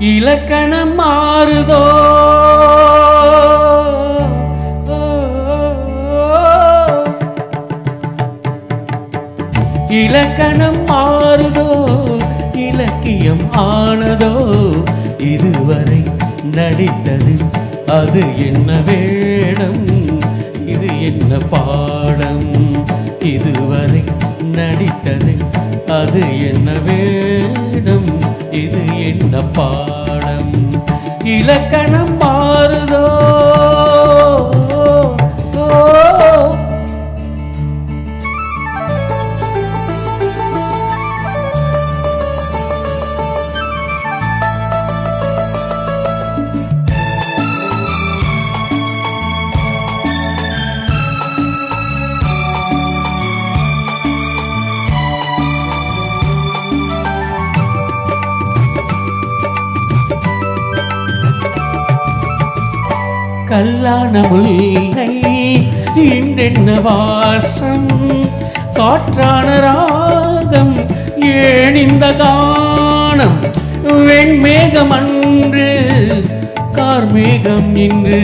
இலக்கணம் மாறுதோ இலக்கணம் மாறுதோ இலக்கியம் ஆனதோ இதுவரை நடித்தது அது என்ன வேடம் இது என்ன பாடம் இதுவரை நடித்தது அது என்ன வேடம் இது என்ன பாடம் இலக்கணம் மாறுதோ கல்லான முல்லை இன்றென்ன வாசம் காற்றான ராகம் ஏன் இந்த கானம் வெண்மேகம் அன்று கார்மேகம் இன்று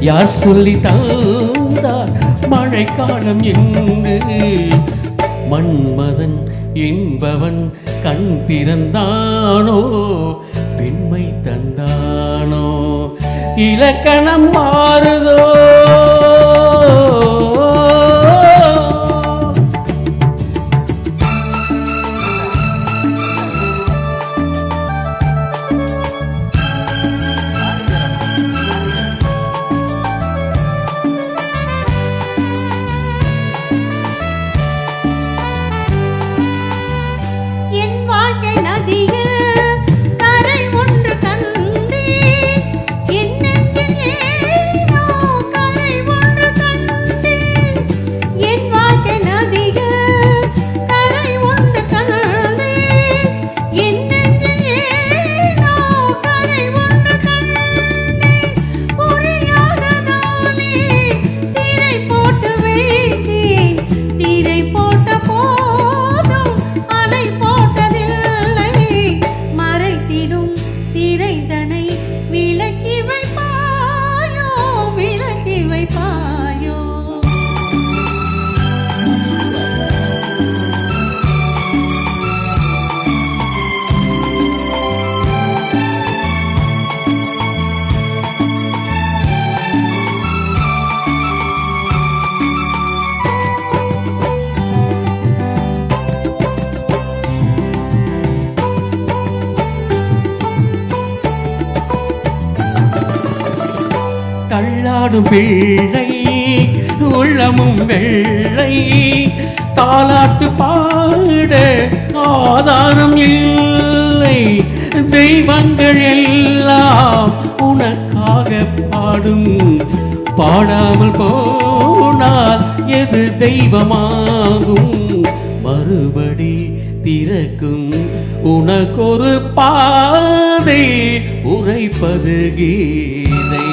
யார் சொல்லி தந்தார் மழைக்காலம் என்று மன்மதன் என்பவன் கண் திறந்தானோ பெண்மை தந்தானோ இலக்கணம் மாறுதோ என் வாழ்க்கை நதியில் தள்ளாடும் பிள்ளை உள்ளமும் வெள்ளை தாலாட்டு பாட ஆதாரம் இல்லை தெய்வங்கள் எல்லாம் உனக்காக பாடும் பாடாமல் போனால் எது தெய்வமாகும் மறுபடி திறக்கும் உனக்கொரு பாதை உரைப்பது கீதை